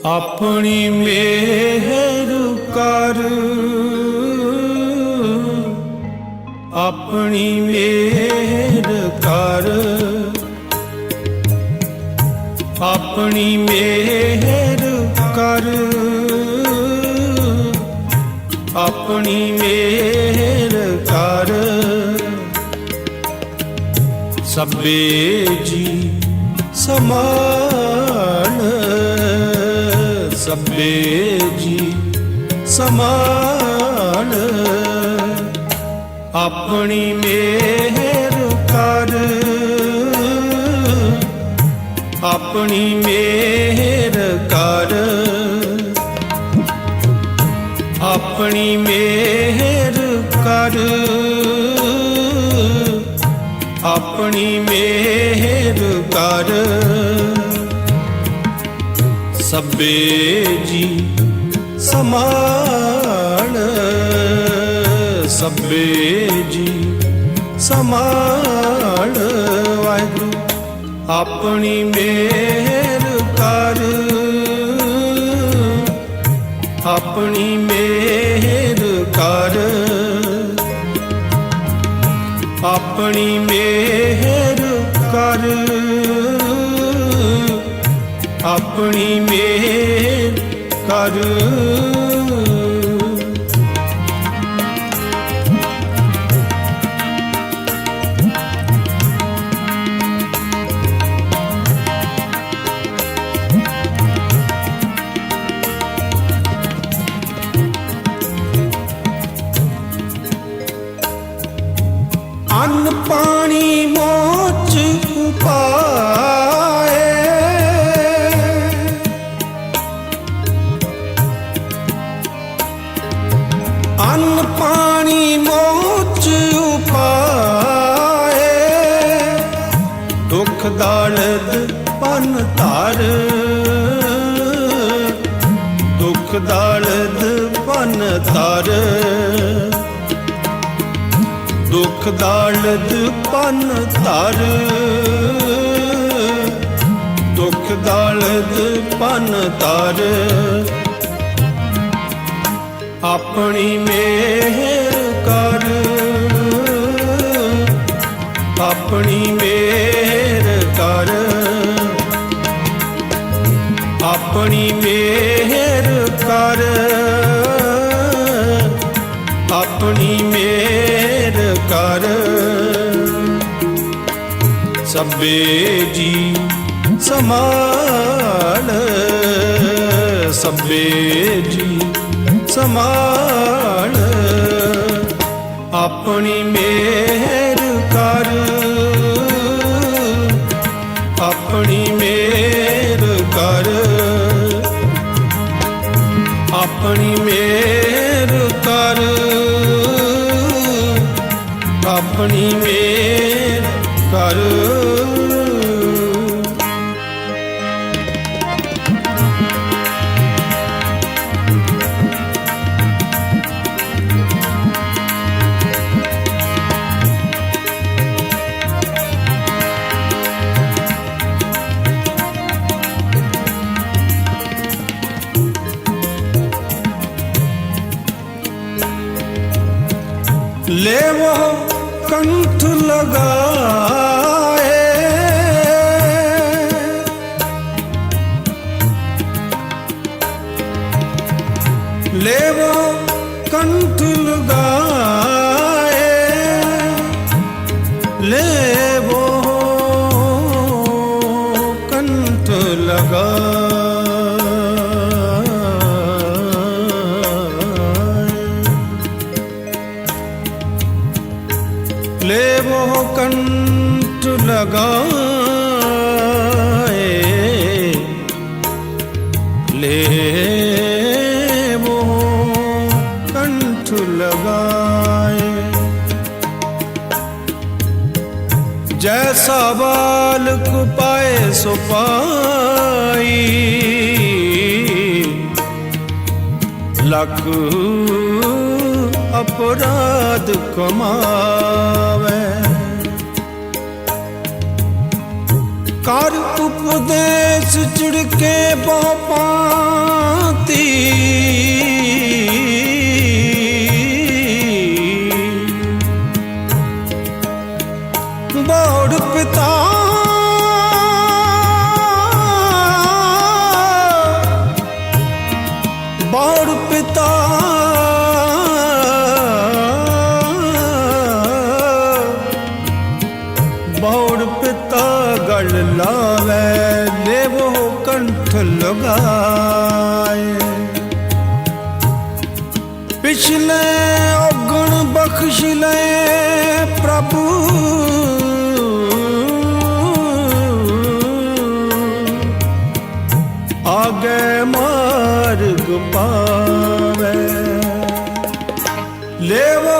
अपनी मेहर कर, अपनी मेहर कर, अपनी मेहर कर, अपनी मेहर कर। सब्बे जी समान, सब्बे जी समान। अपनी मेहर कर, अपनी मेहर कर, अपनी मेहर कर, अपनी मेहर कर। सब्बे जी समान, सब्बे जी समान। वाहिगुरू अपनी मेहर कर, अपनी मेहर कर, अपनी मेहर कर, अपनी मेहर कर। अन्न पानी मोच उपाए, अन्न पानी मोच उपाए। दुख दर्द पन तार, दुख दर्द पन तार। दुख दर्द पन तार, दुख दर्द पन तार। अपनी मेहर कर, अपनी मेहर कर, अपनी मेहर कर, अपनी मेहर कर। सब्बे जी समान, सब्बे जी समान। अपनी मेहर कर, अपनी मेहर कर, अपनी मेहर कर, अपनी मेहर कर। ले वो कंठ लगाए, ले वो कंठ लगाए, ले वो कंठ लगाए। ले वो कंठ लगाए, ले वो कंठ लगाए। जैसा बालक पाए सो पाई, लख अपराध कमावे। ਕਰ ਉਪਦੇਸ਼ ਚਿੜਕੇ ਬਹੁ ਪਾਤੀ, ਬੋੜ ਪਿਤਾ ਬੋੜ ਪਿਤਾ ਬੋੜ ਪਿਤਾ ਗਲ ਲਾਵੇ ਦੇਵੋ ਕੰਠ ਲਗਾਏ, ਪਿਛਲੇ ਔਗਣ ਬਖਸ਼ ਲੈ ਪ੍ਰਭੂ, ਆਗੇ ਮਾਰਗ ਪਾਵੇ, ਲੇਵੋ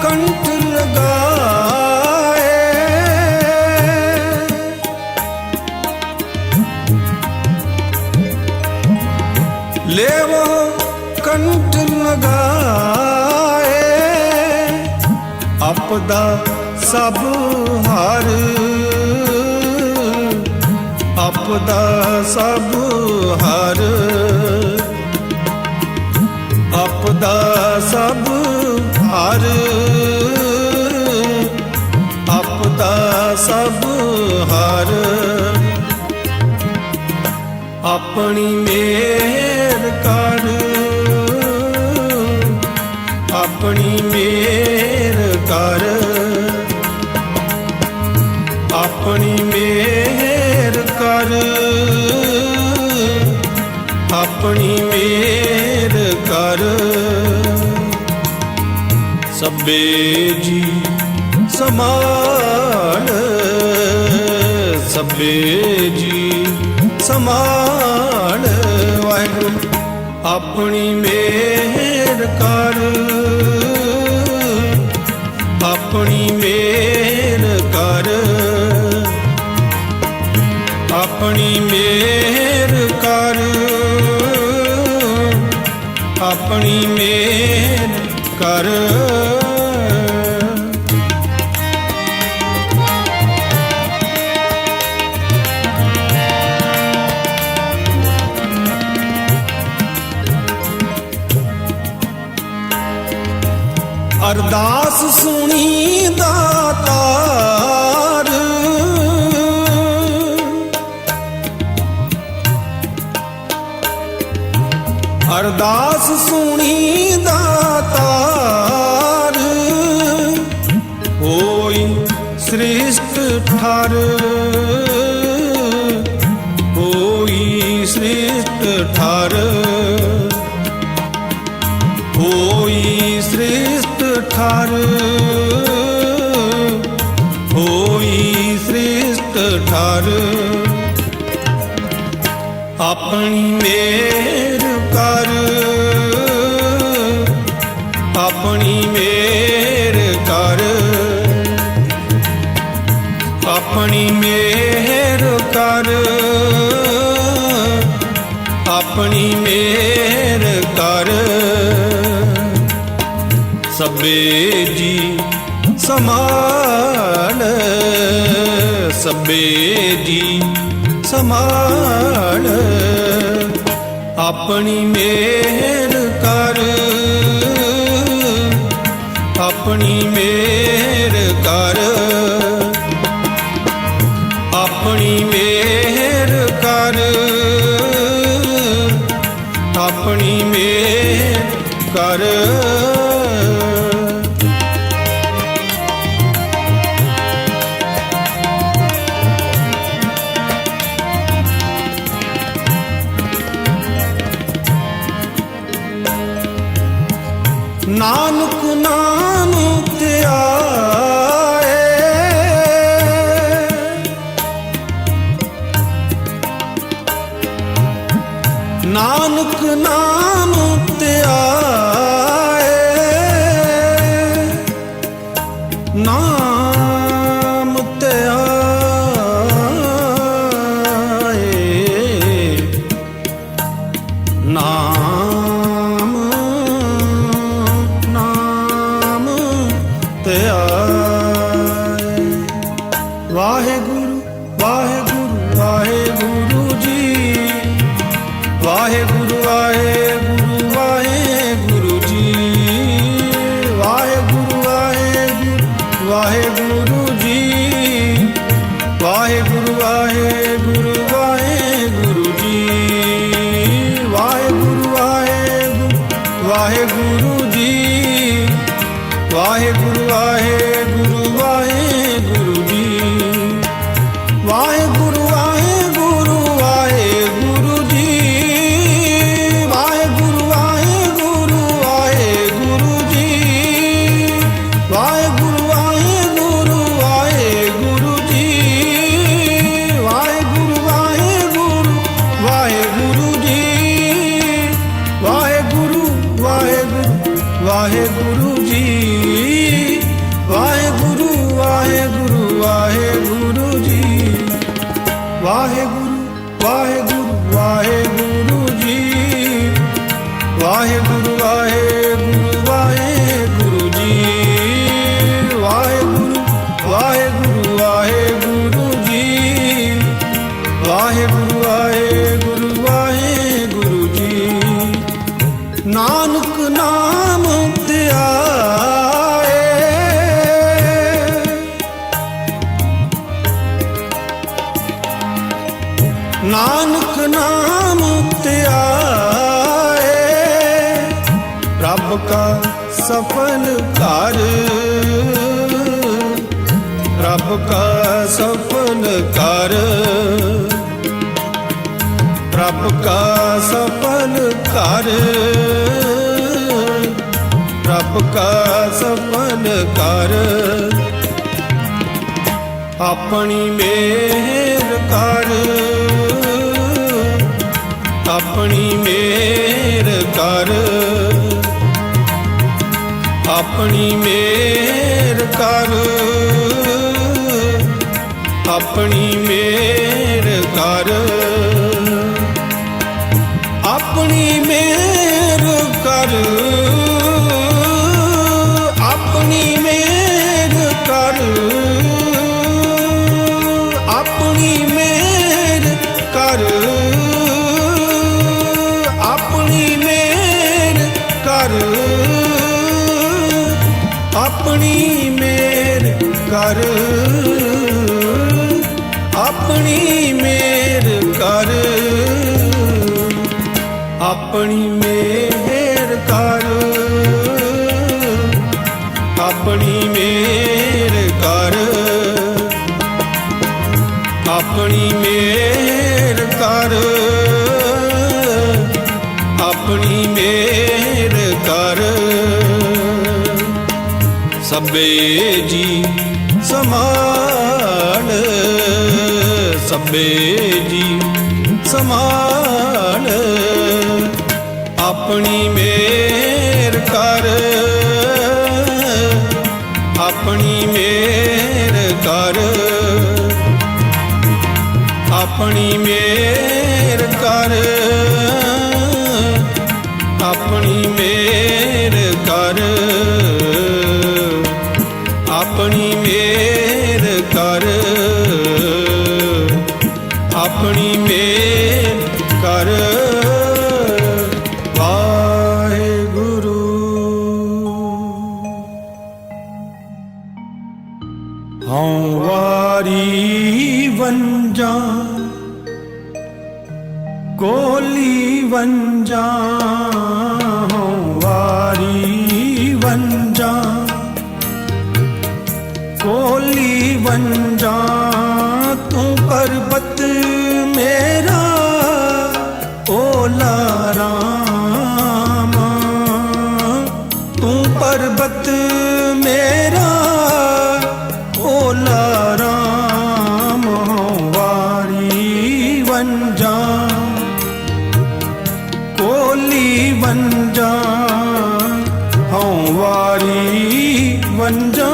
ਕੰਠ ਲਗਾਏ, ਲੇਵੋ ਕੰਠ ਲਗਾਏ, ਆਪਦਾ ਸਭ ਹਾਰ, ਆਪਦਾ ਸਭ ਹਾਰ, ਆਪਦਾ ਸਭ ਹਾਰ, ਆਪਦਾ ਸਭ ਹਾਰ, ਆਪਣੀ ਮੇਰ ਕਰ, ਆਪਣੀ ਮੇਰ ਕਰ, ਆਪਣੀ ਮੇਰ ਕਰ, ਆਪਣੀ ਮੇਰ ਕਰ, ਸਭੇ ਜੀ ਸਮਾਨ, ਸਭੇ ਜੀ ਸਮਾਨ, ਵਾਹਿਗੁਰੂ ਆਪਣੀ ਮੇਰ ਕਰ, ਆਪਣੀ ਮੇਰ ਕਰ, ਆਪਣੀ ਮੇਰ ਕਰ, ਆਪਣੀ ਮੇਰ ਕਰ। ਅਰਦਾਸ ਸੁਣੀ ਦਾਤਾਰ, ਅਰਦਾਸ ਸੁਣੀ ਦਾਤਾਰ, ਹੋਈ ਸ੍ਰਿਸ਼ਟ ਠਰ, ਹੋਈ ਸ੍ਰਿਸ਼ਟ ਠਰ, ਹੋਈ ਸ੍ਰਿਸ਼ਟ ਠਰ, ਹੋਈ ਸ੍ਰਿਸ਼ਟ ਠਰ, ਆਪਣੀ ਮੇਰ ਕਰ, ਆਪਣੀ ਮੇਰ ਕਰ, ਆਪਣੀ ਮੇਰ ਕਰ, ਆਪਣੀ ਮੇਰ ਕਰ, ਸਭੇ ਜੀ ਸਮਾਨ, ਸਭੇ ਜੀ ਸਮਾਨ, ਆਪਣੀ ਮੇਰ ਕਰ, ਆਪਣੀ ਮੇਰ ਕਰ, ਆਪਣੀ ਮੇਰ ਕਰ, ਆਪਣੀ ਮੇਰ ਕਰ। ਨਾਨਕ ਨਾਮ ਧਿਆਏ, ਨਾਨਕ ਨਾਮ ਧਿਆਏ, ਨਾਮ ਧਿਆਏ, ਨਾਮ ਨਾਮ ਧਿਆਏ, ਵਾਹਿਗੁਰੂ ਵਾਹਿਗੁਰੂ ਵਾਹਿਗੁਰੂ ਵਾਹਿਗੁਰੂ ਵਾਹਿਗੁਰੂ ਜੀ ਵਾਹਿਗੁਰੂ ਵਾਹਿਗੁਰੂ ਵਾਹਿਗੁਰੂ ਜੀ ਵਾਹਿਗੁਰੂ ਵਾਹਿਗੁਰੂ ਵਾਹਿਗੁਰੂ ਜੀ ਵਾਹਿਗੁਰੂ ਵਾਹਿਗੁਰੂ ਵਾਹਿਗੁਰੂ ਜੀ ਨਾਨਕ ਨਾਮ ਧਿਆਏ ਨਾਨਕ ਨਾਮ ਧਿਆਏ ਰੱਬ ਕਾ ਸਫਲ ਘਰ ਰੱਬ ਕਾ ਸਫਲ ਘਰ ਰੱਬ ਕਾ ਸਫਲ ਘਰ ਰੱਬ ਕਾ ਸਫਲ ਘਰ ਆਪਣੀ ਮਿਹਰ ਕਰ ਆਪਣੀ ਮਿਹਰ ਕਰ ਆਪਣੀ ਮਿਹਰ ਕਰ ਆਪਣੀ ਮਿਹਰ ਕਰ ਆਪਣੀ ਮਿਹਰ ਕਰ ਆਪਣੀ ਮਿਹਰ ਕਰ ਆਪਣੀ ਮਿਹਰ ਕਰ ਆਪਣੀ ਮਿਹਰ ਕਰ ਆਪਣੀ ਮਿਹਰ ਕਰ ਆਪਣੀ ਮਿਹਰ ਕਰ ਆਪਣੀ ਮਿਹਰ ਕਰ ਆਪਣੀ ਮਿਹਰ ਕਰ ਆਪਣੀ ਮਿਹਰ ਕਰ ਆਪਣੀ ਮਿਹਰ ਕਰ ਸਭੇ ਜੀ ਸਮਾਨ ਸਭੇ ਜੀ ਸਮਾਨ ਆਪਣੀ ਮਿਹਰ ਕਰ ਆਪਣੀ ਮਿਹਰ ਕਰ ਆਪਣੀ ਮਿਹਰ ਕਰ ਆਪਣੀ ਮਿਹਰ ਕਰ ਆਪਣੀ ਮਿਹਰ ਕਰ ਆਪਣੀ ਮਿਹਰ ਕਰ ਵਾਹਿਗੁਰੂ ਹਉ ਵਾਰੀ ਵੰਜਾਂ ਕੋਲੀ ਵੰਜਾਂ ਹਉ ਵਾਰੀ ਵੰਜਾਂ ਕੋਲੀ ਵੰਜਾਂ ਤੂੰ ਪਰਬਤ ਮੇਰਾ ਓਲਾ ਰਾਮ ਤੂੰ ਪਰਬਤ ਮੇਰਾ ਓਲਾ ਰਾਮ ਵਾਰੀ ਵੰਜਾਂ ਕੋਲੀ ਵੰਜਾਂ ਹਉ ਵਾਰੀ ਵੰਜਾਂ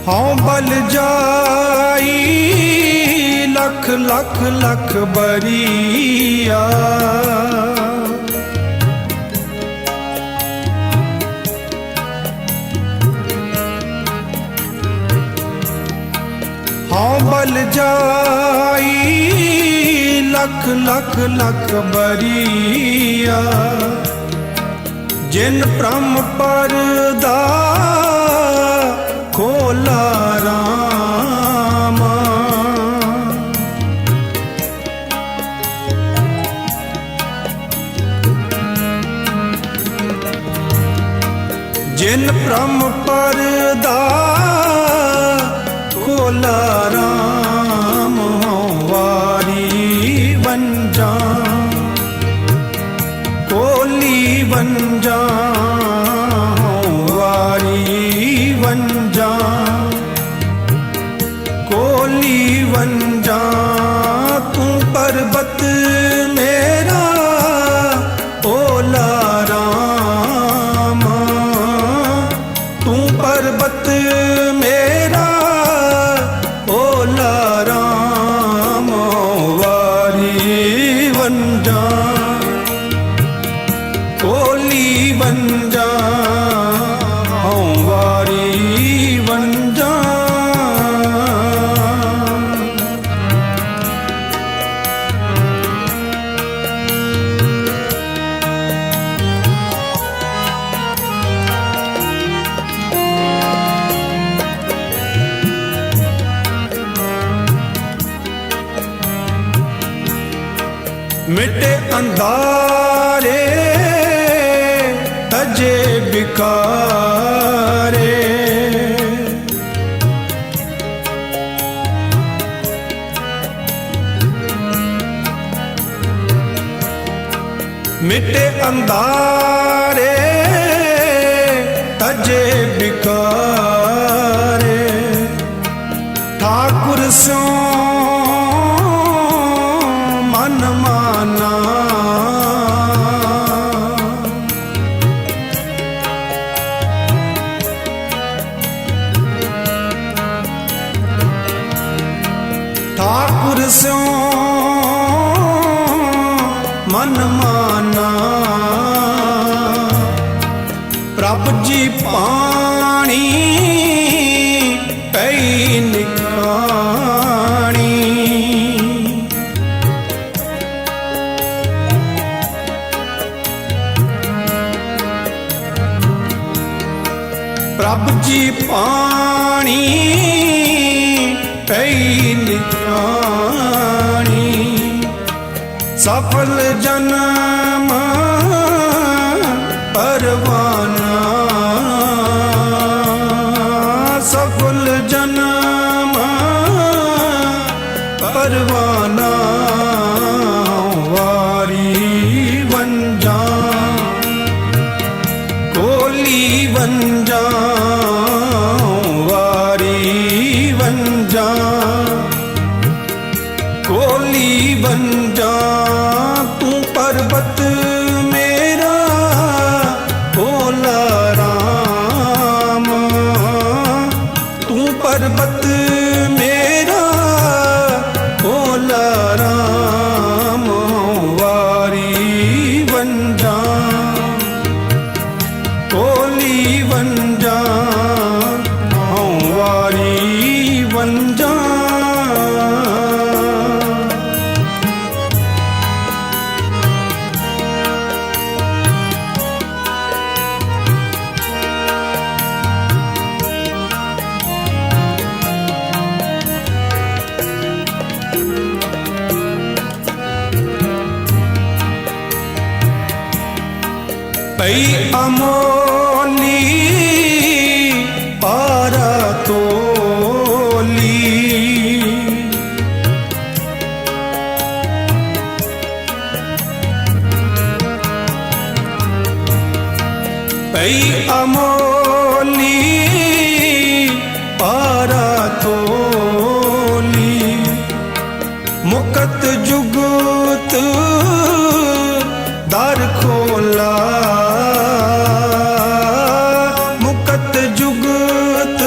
ਹਉ ਬਲ ਜਾਈ ਲੱਖ ਲੱਖ ਲੱਖ ਬਰੀਆ ਹਉ ਬਲ ਜਾਈ ਲੱਖ ਲੱਖ ਲੱਖ ਬਰੀਆ ਜਿਨ ਭ੍ਰਮ ਪਰਦਾ ਖੋਲਾ ਰਾਮ ਜਿਨ ਭ੍ਰਮ ਪਰਦਾ ਖੋਲਾ ਰਾਮ ਵਾਰੀ ਵੰਜਾਂ ਕੋਲੀ ਵੰਜਾਂ ਵਾਰੀ ਵੰਜਾਂ ਕੋਲੀ ਵੰਜਾਂ ਤੂੰ ਪਰ पर्वत मेरा ओला रामा, तू पर्वत मेरा ओला रामा, वारी बन जा कोली बन जा वारी बन जा। मिटे अंधारे तजे बिकारे, मिटे अंधारे तजे बिकारे, ठाकुर स्यों मन माना, ठाकुर स्यों मन माना, प्रभु जी पानी पई निकाणी, प्रभु जी पानी पई निकाणी, सफल जन्म परवाना, सफल जन्म परवाना, वारी बन जा कोली बन जा वारी बन जा कोली बन जा। तू पर्वत मेरा ओला रामा, तू पर्वत मेरा ओला रामा, वारी बन जा कोली बन जा वारी बन जा। पई अमोली पारा तोली, पई अमोली पारा तोली, मुकत जुगत दर खोला, मुकत जुगत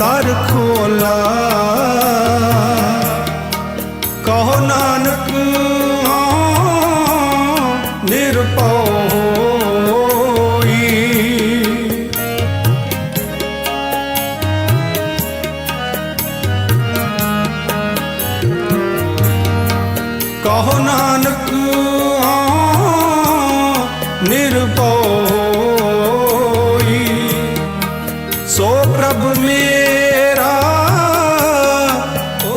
दर खोला, कहो नानक निरपौ होई, कहो नानक निरपौ होई, सो प्रभु मेरा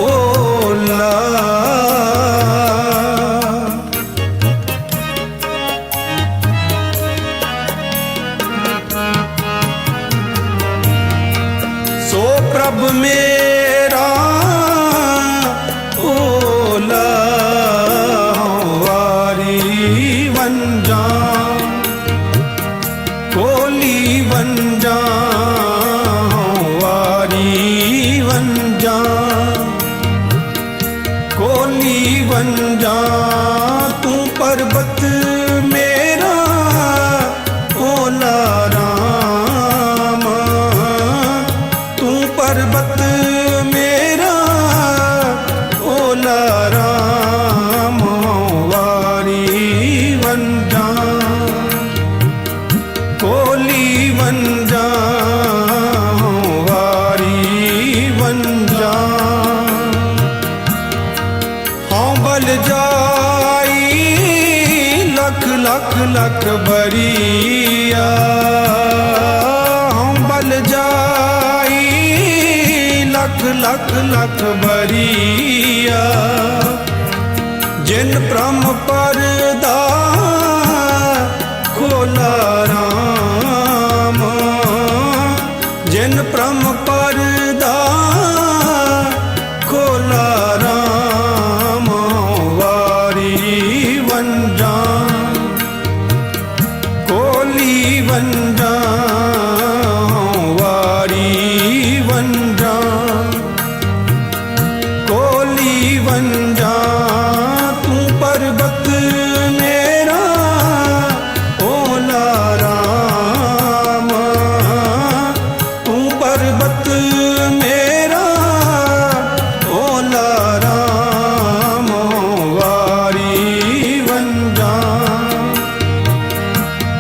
ओला, सो प्रभु मेरा ओला, वारी बन जा कोली बन जा वारी बन जा कोली ढोली वंजा तू पर्वत मेरा ओला राम, तू पर्वत मेरा ओला राम। वारी वंजा कोली वंजा जाई लख लख लख बरिया, हम बल जाई लख लख लख बरिया। जिन प्रम परदा खोला राम, जिन प्रम परदा खोला राम। वंजा वारी वंजा कोली वंजा तू पर्वत मेरा ओला राम, तू पर्वत मेरा ओला राम। वारी वंजा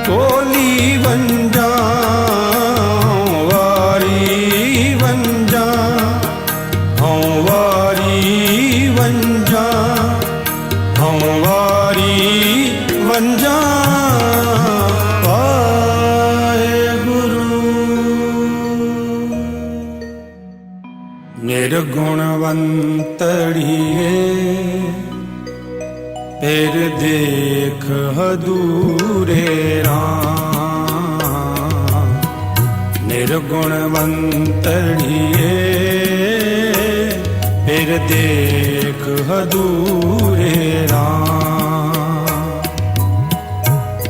कोली वंजा वारी वंजा, हाँ वारी वंजा, हाँ वारी वंजा। वाहेगुरु। निर्गुणवंतड़िए फिर देख हदूरे राम, निर्गुणवंतड़िए फिर देख हदूरे राम।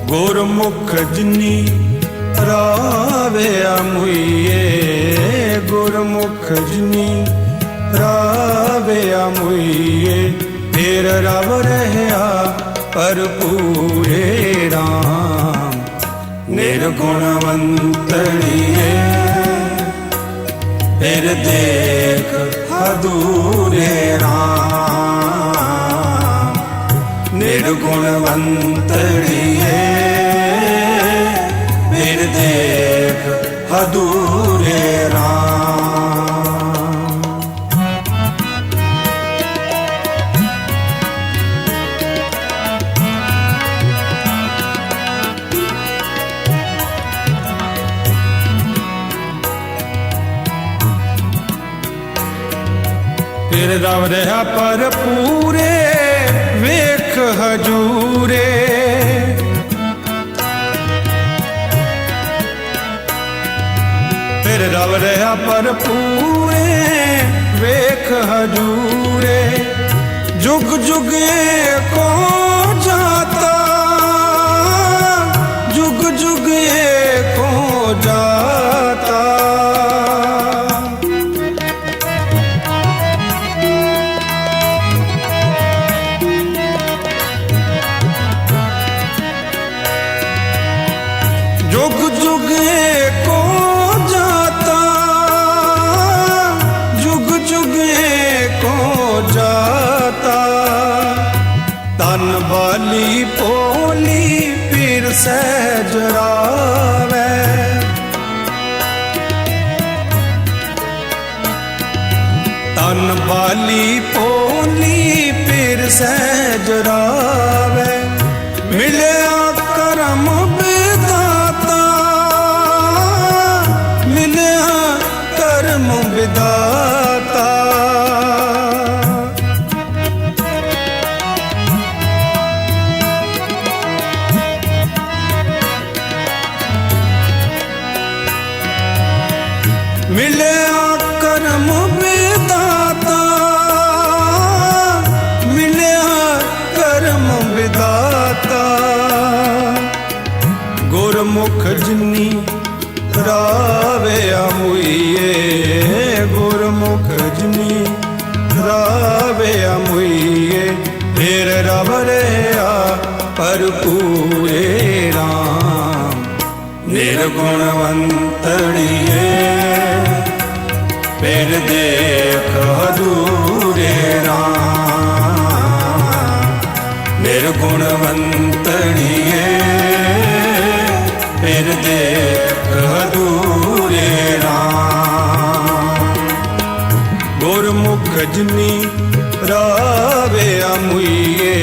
गुरमुख जिनी रावे मुइये, गुरमुख जिनी रावे मुइये। फिर रब रहया भरपूरे राम, निर्गुणवंतड़िए फिर देख अधूरे राम, निर्गुणवंतड़िए फिर देख अधूरे राम। फिर रब रहा पर पूरे वेख हजूरे, फिर रब रहा पर पूरे वेख हजूरे। जुग जुग को जाता, जुग जुग को जाता। जुग जुग को जाता, जुग जुग को जाता। तन बाली पोली पीर सहजरावे, तन बाली पोली पीर सहजरावे। मिलया करम विदाता, मिलया करम विदाता। मिलया करम विदाता, मिलया करम विदाता। गुरमुख जिनी रावे मुइये, गुरमुख जिनी रावे मुइये। रब रहा भरपूरे राम। निर्गुणवंतड़िए फिर देख अधूरे राम। निर्गुणवंतड़िए फिर देख अधूरे राम। गुरमुख जिनी रावे अमुइये,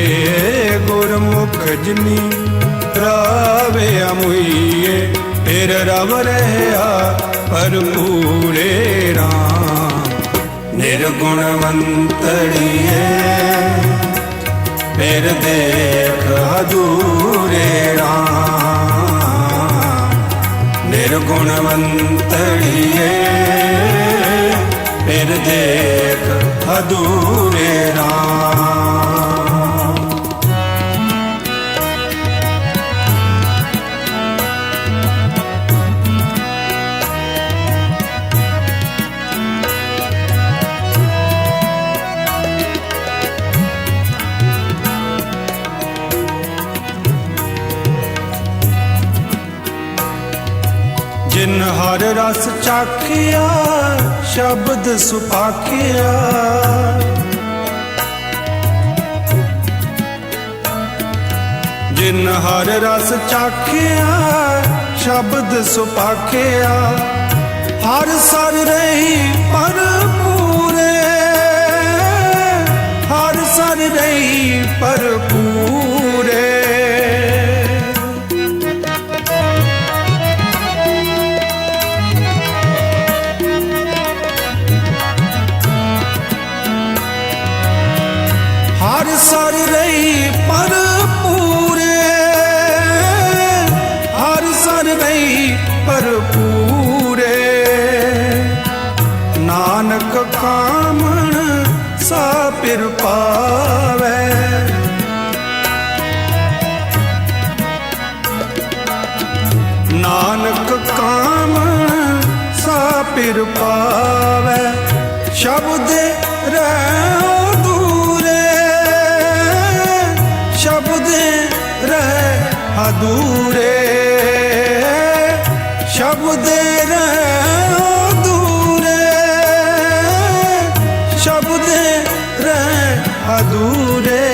गुरमुख जिनी रावे अमुइये फिर रब रहा भरपूरे राम। निर्गुणवंतड़िए फिर देख अधूरे राम। निर्गुणवंतड़िए फिर देख अधूरे राम। जिन हर रस चाखिया शब्द सुपाखिया। जिन हर रस चाखिया शब्द सुपाखिया। हर सर रही भरपूरे, हर सर रही भरपूरे। हर सर रही भरपूरे, हर सर रही भरपूरे। नानक कामण सा पिर पावै। नानक कामण सा पिर पावै। शब्द रहो शब्द रह अधूरे, शब्द रह अधूरे, शब्द रह अधूरे।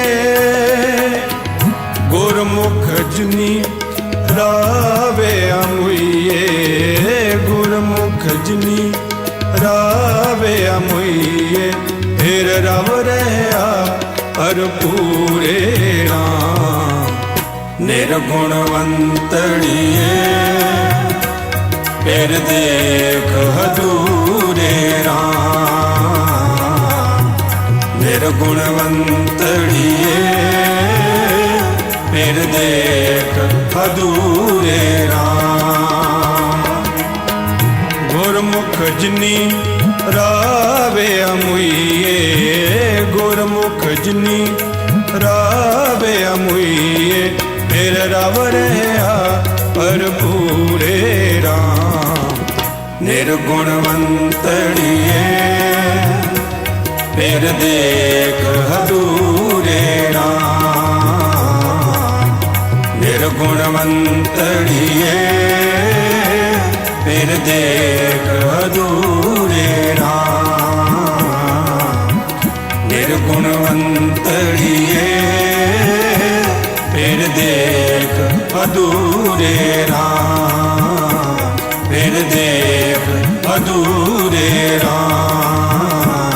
गुरमुख जिनी रावे अमुइये, गुरमुख जिनी रावे अमुइये फिर रब रहा भरपूरे राम। निर्गुणवंतड़िए फिर देख अधूरे राम। निर्गुणवंतड़िए फिर देख अधूरे राम। गुरमुख जिनी रावे अमुइये, गुरमुख जिनी रावे अमुइये फिर रब रहा भरपूरे राम। निर्गुणवंतड़िए फिर देख अधूरे राम। निर्गुणवंतड़िए फिर देख अधूरे राम। निर्गुणवंतड़िए फिर देख अधूरे राम। फिर देख अधूरे राम।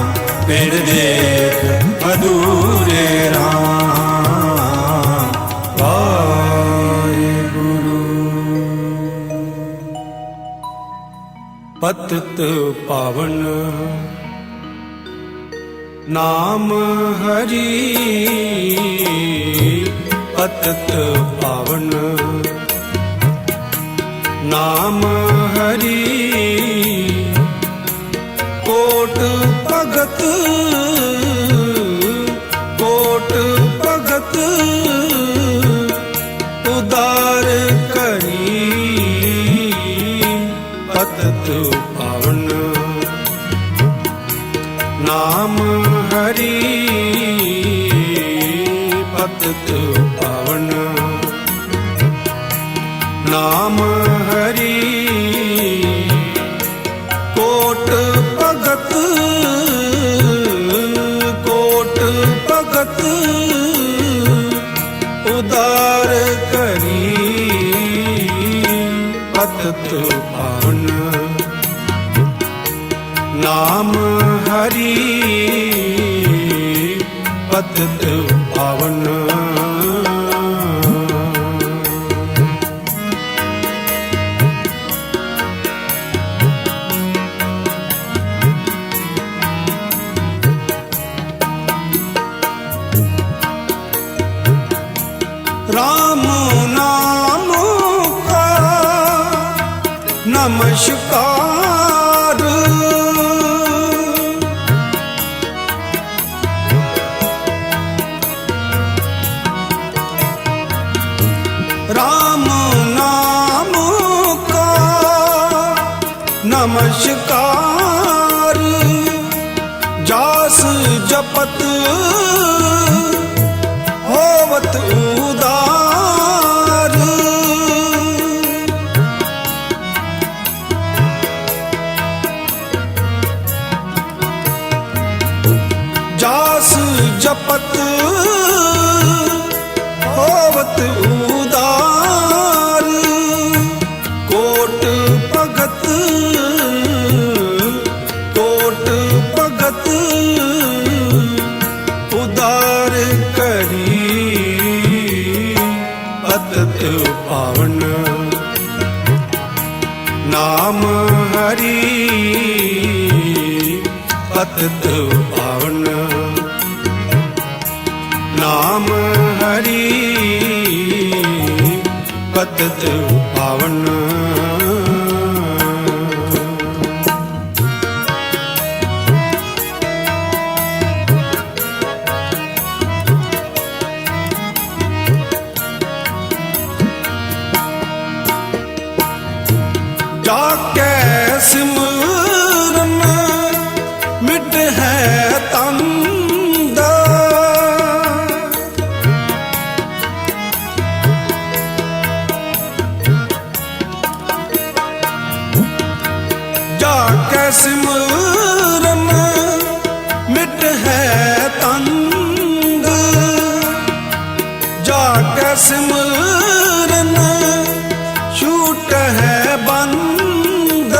फिर देख अधूरे राम। वाहिगुरु। पतित पावन नाम हरि, पतित पावन नाम हरि। कोट भगत कोट भगत उदार करी। पतित पावन नाम हरि, पतित पावन। नाम हरि कोट भगत, कोट भगत उदार करी पतित पावन। नाम हरि पतित पावन। राम नाम का नमस्कार, राम नाम का नमस्कार। जास जपत होवत उदार। जास जपत होवत उदार। कोट भगत, कोट भगत उदार करी पतित पावन। नाम हरि पतित पावन। नाम हरि पतित पावन। जाके सिमरन मिट है तंद। जाके सिमरन मिट है तंद। जाके सिमरन छूट है बंद।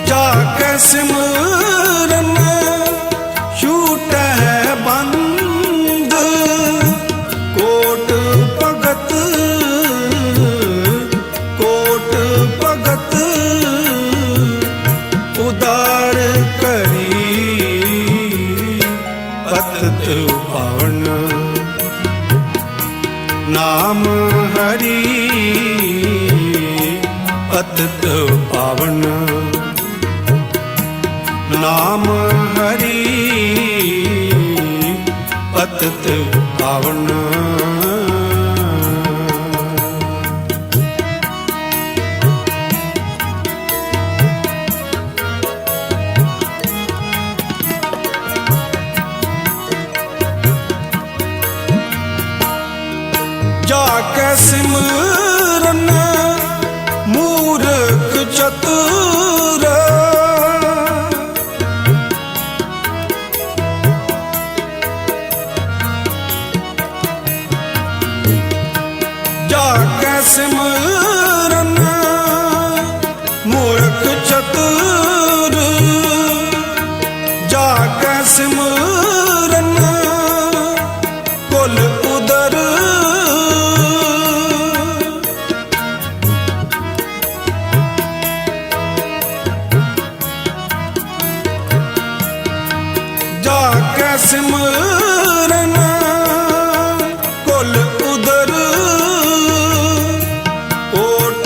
जाके सिमरन छूट है बंद। कोट भगत, कोट भगत उदार करी पतित पावन। नाम हरि पतित पावन। नाम हरि पतित पावन। जाके सिमरन मूर्ख चतुर। जाके सिमरन मूर्ख चतुर। जाके सिमरन कुल उदर। जाके सिमरन कुल उदर। कोट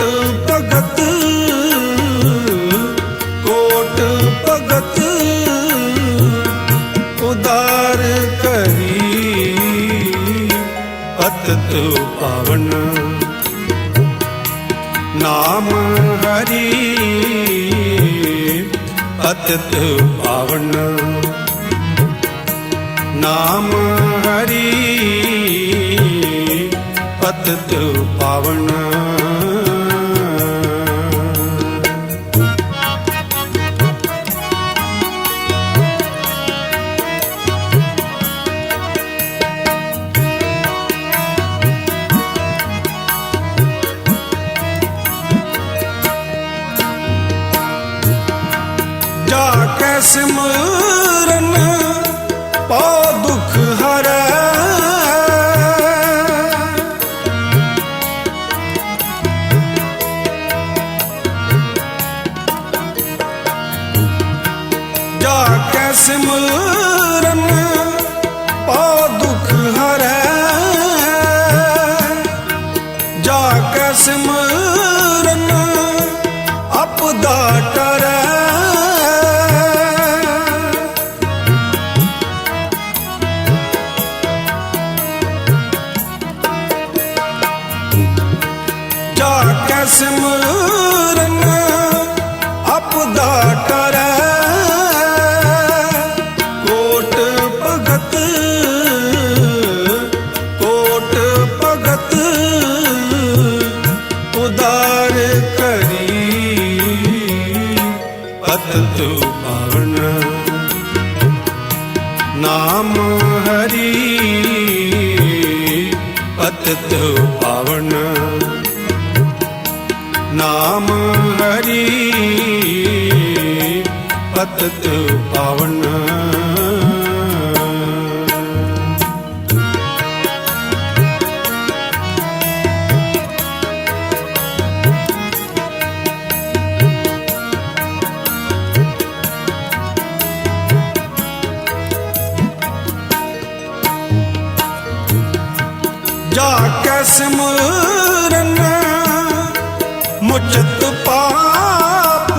भगत, कोट भगत उदार करी पतित पावन। ਨਾਮ ਹਰੀ ਪਤਿਤ ਪਾਵਨ ਨਾਮ ਹਰੀ ਪਤਿਤ ਪਾਵਨ ਜਾਕੈ ਸਿਮਰਨ ਪਉ ਦੁਖ ਹਰੈ ਜਾਕੈ ਸਿਮਰਨ ਪਉ ਦੁਖ ਹਰੈ ਜਾਕੈ ਸਿਮਰਨ ਆਪਦਾ ਟਰੈ ਜਾਕੈ ਸਿਮਰਨ ਆਪਦਾ ਟਰੈ ਕੋਟ ਭਗਤ ਉਦਾਰ ਕਰੀ ਪਤਿਤ ਪਾਵਨ ਨਾਮ ਹਰੀ ਪਤਿਤ ਪਾਵਨ ਨਾਮ ਹਰੀ ਪਤਿਤ ਪਾਵਨ ਜਾਕੈ ਸਿਮਰਨ ਮੁਚਤ ਪਾਪ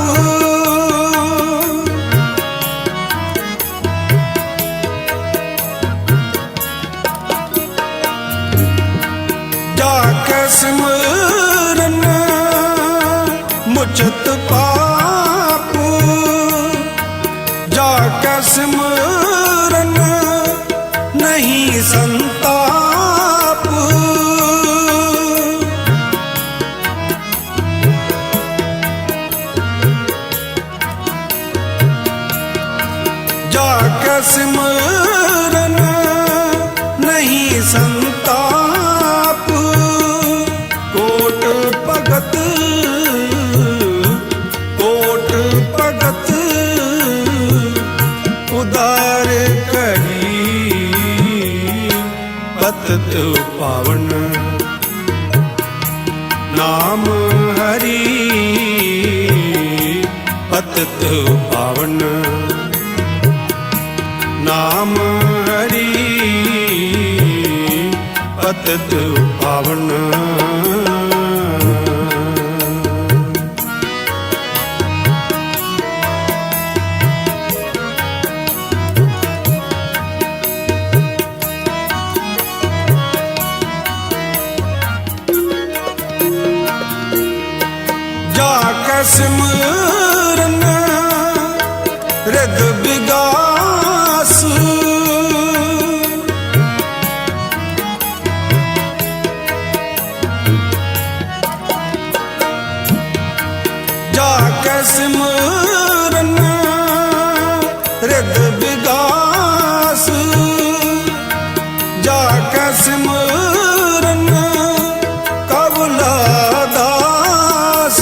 ਜਾਕੈ ਸਿਮਰਨ ਮੁਚਤ ਪਾਪ ਜਾਕੈ ਸਿਮਰਨ ਨਹੀਂ ਸੰਤਾਪ ਜਾਕੈ ਸਿਮਰਨ ਨਹੀਂ ਸੰਤਾਪ ਕੋਟ ਭਗਤ ਉਦਾਰ ਕਰੀ ਪਤਿਤ ਪਾਵਨ ਨਾਮ ਹਰੀ ਪਤਿਤ ਪਾਵਨ ਨਾਮ ਹਰੀ ਪਤਿਤ ਪਾਵਨ ਜਾਕੈ ਸਿਮਰਨ ਰਿਦ ਵਿਗਾਸ ਜਾਕੈ ਸਿਮਰਨ ਰਿਦ ਵਿਗਾਸ ਜਾਕੈ ਸਿਮਰਨ ਕਬਲਾ ਦਾਸ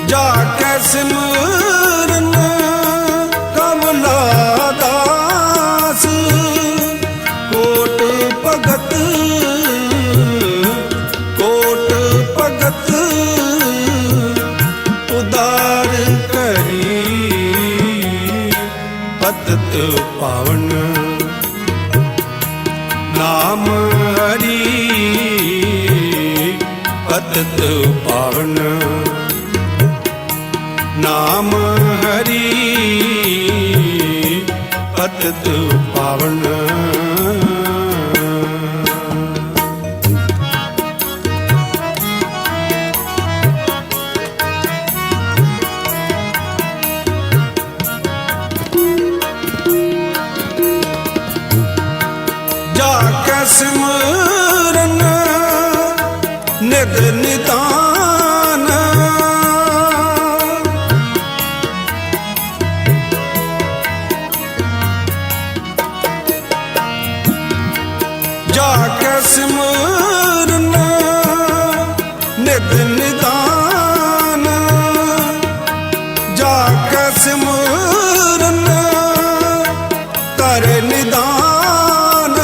ਜਾਕੈ ਸਿਮਰਨ ਕਮਲਾ ਦਾਸ ਕੋਟ ਭਗਤ ਉਦਾਰ ਕਰੀ ਪਤਿਤ ਪਾਵਨ ਨਾਮ ਹਰੀ ਪਤਿਤ ਪਾਵਨ ਨਾਮ ਹਰੀ ਪਤਿਤ ਪਾਵਨ। ਜਾ ਕੈ ਸਿਮਰਨ ਨਿਤ ਨਿਤਾਨ, ਜਾ ਕੈ ਸਿਮਰਨ ਨਿਤ ਨਿਤਾਨ, ਜਾ ਕੈ ਸਿਮਰਨ ਕਰ ਨਿਦਾਨ।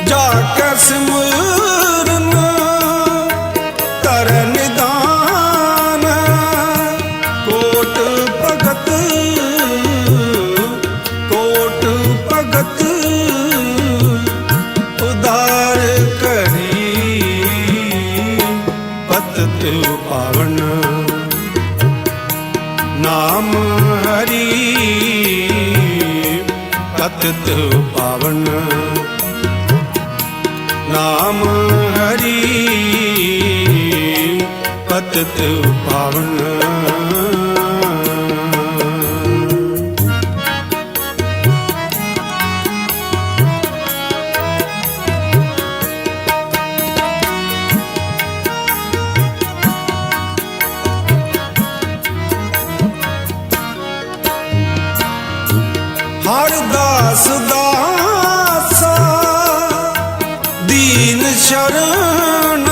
ਜਾ ਕੈ ਸਿਮਰਨ ਕਰ ਨਿਦਾਨ, ਕੋਟ ਭਗਤ ਕੋਟ ਭਗਤ ਉਦਾਰ ਕਰੀ ਪਤਿਤ ਪਾਵਨ। ਨਾਮ ਹਰੀ ਪਤਿਤ ਪਾਵਨ, ਨਾਮ ਹਰੀ ਪਤਿਤ ਪਾਵਨ। ਹਰ ਦਾਸ ਦਾਸਾ ਦੀਨ ਸ਼ਰਨ,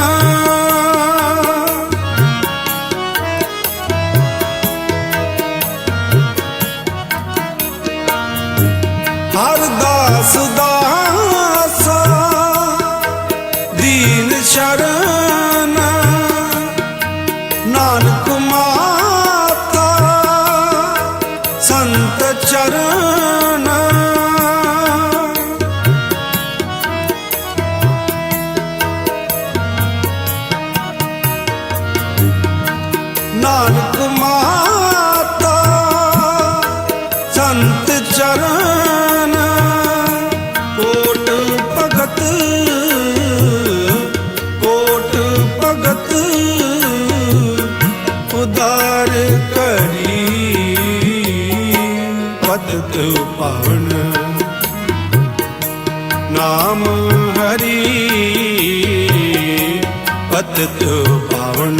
ਹਰ ਦਾਸ ਦਾਸਾ ਦੀਨ ਸ਼ਰਨ, ਨਾਨਕ ਮਾਤਾ ਸੰਤ ਚਰਨ। ਨਾਨਕ ਮਾਤਾ ਸੰਤ ਚਰਨ, ਕੋਟ ਭਗਤ ਕੋਟ ਭਗਤ ਉਦਾਰ ਕਰੀ ਪਤਿਤ ਪਾਵਨ। ਨਾਮ ਹਰੀ ਪਤਿਤ ਪਾਵਨ,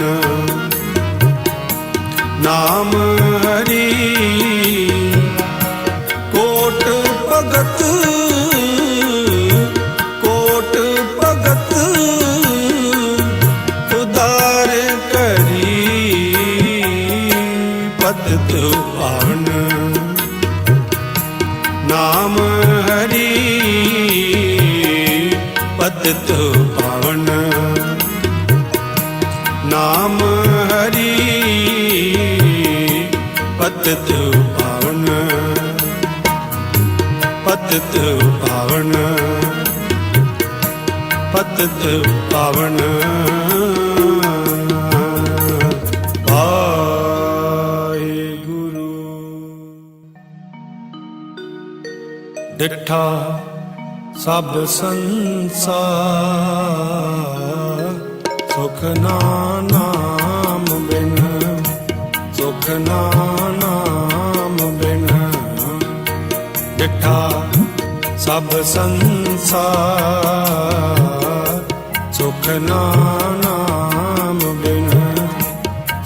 ਨਾਮ ਹਰੀ ਕੋਟ ਭਗਤ ਕੋਟ ਭਗਤ ਉਦਾਰ ਕਰੀ ਪਤਿਤ ਪਾਵਨ। ਨਾਮ ਹਰੀ ਪਤਿਤ ਪਾਵਨ, ਨਾਮ ਹਰੀ ਪਤਿਤ ਪਾਵਨ। ਪਤਿਤ ਪਾਵਨ ਪਤਿਤ ਪਾਵਨ। ਵਾਹਿਗੁਰੂ। ਡਿਠਾ ਸਭ ਸੰਸਾਰ ਸੁਖ ਨਾਮ ਬਿਨ, ਸੁਖ ਨਾਮ ਬਿਨ। ਡਿਠਾ ਸਭ ਸੰਸਾਰ ਸੁਖ ਨਾਮ ਬਿਨ,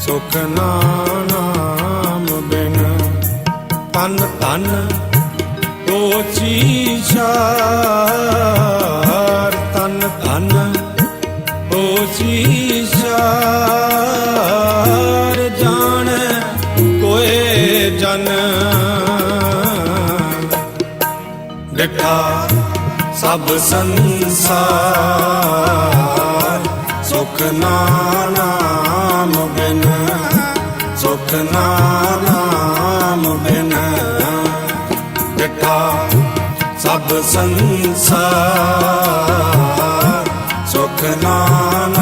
ਸੁਖ ਨਾਮ ਬਿਨ। ਤਨ ਤਨ ਓਚੀਸ਼ਾਰ, ਤਨ ਤਨ ਓਚੀਸ਼ਾਰ। ਜਾਣੈ ਕੋਇ ਜਨ ਡਿਠਾ ਸਭ ਸੰਸਾਰ ਸੁਖ ਨਾਮ ਬਿਨ, ਸੁਖ ਨਾਮ ਬਿਨ। ਡਿਠਾ ਸਭ ਸੰਸਾਰ ਸੁਖ ਨਾਮ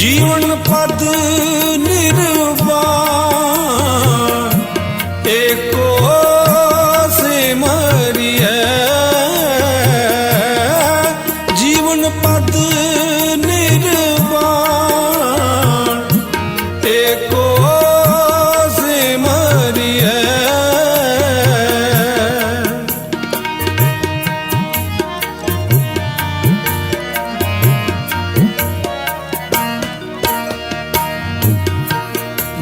जीवन पद निर्वाण एको सिमरिए जीवन पद निर्वाण एको सिमरिए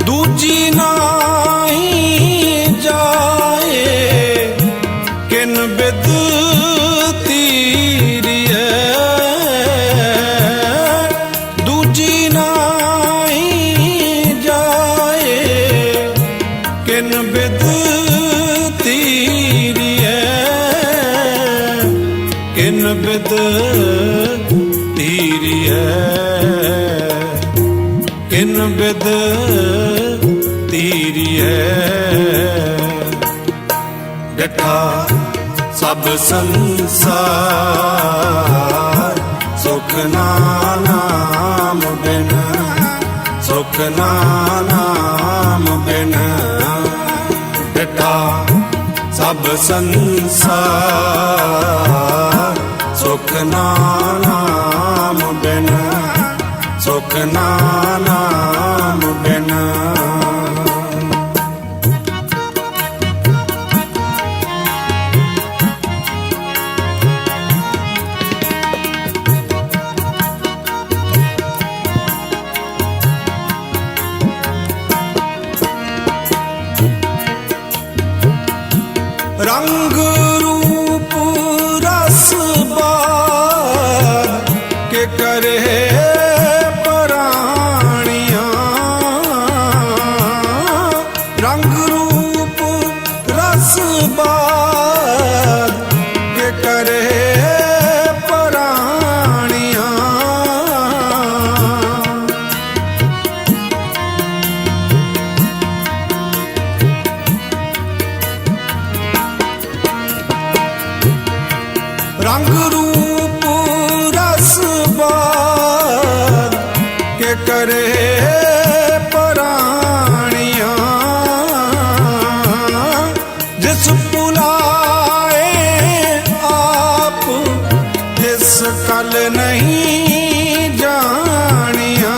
दूजी नहीं जाए किन बिद तीरिए दूजी नहीं जाए किन बिद तीरिए किन बिद तीरिए किन बिद तीरिए डिठा सब संसार सुख नाम बिन सुख नाम बिन डिठा सब संसार सुख नाम बिन सुख नाम बिन रंग रूप रस बार के करे पराणियां रंग रूप रस बार के करे पराणियां रंग रूप रस बार के करे पराणियां जिस पुलाए आप जिस कल नहीं जानिया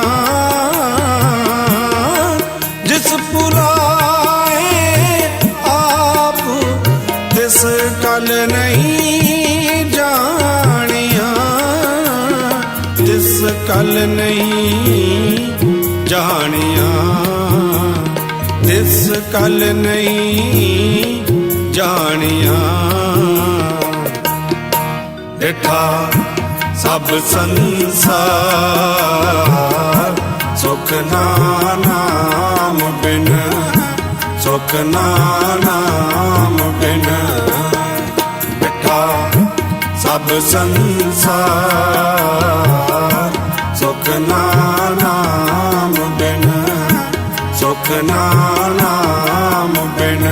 जिस पुलाए आप जिस कल नहीं जिस कल नहीं जानिया जिस कल नहीं जानिया डिठा सब संसार सुख नाम बिन सुख नाम बिन डिठा सब संसार सुख नाम बिन सुख नाम बिन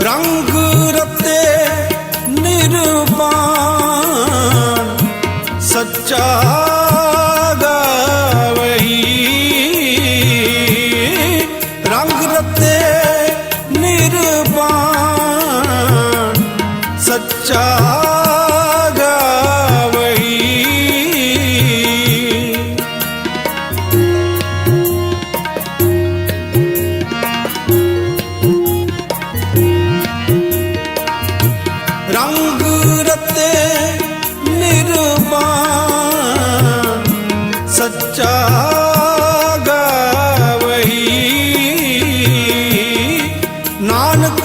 रंग रते निर्वाण सच्चा गावही रंग रते निर्वाण सच्चा गावही रंग रते निर्वाण सच्चा गावही नानक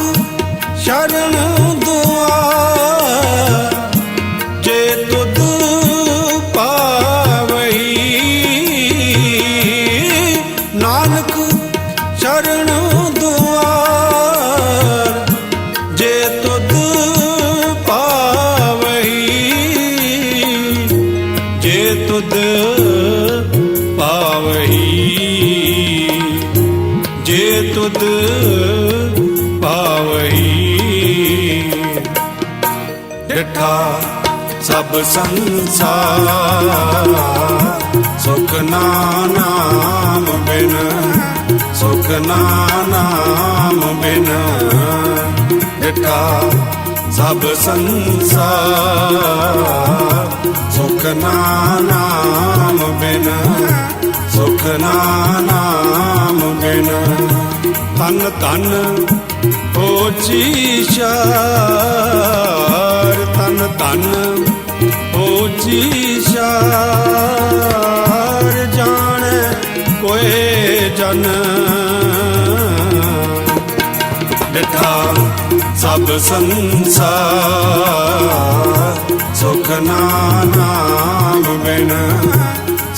शरण दुआ जे तुद पावही नानक शरण दुआ जे तुद पावही तुद पावही डिठा सब संसार सुख नाम बिन सुख नाम बिन डिठा सब संसार सुख नाम बिन सुख नाम बिन तन तन होचीशार तन तन होचीशार जाने कोई जन डिठा सब संसार सुख नाम बिन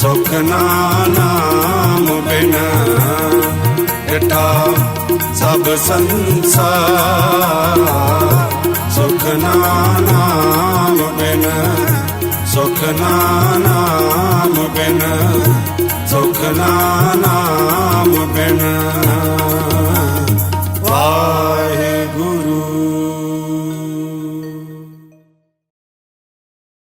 सुख नाम बिन डिठा सब संसार सुख नाम बिन सुख नाम बिन सुख नाम बिन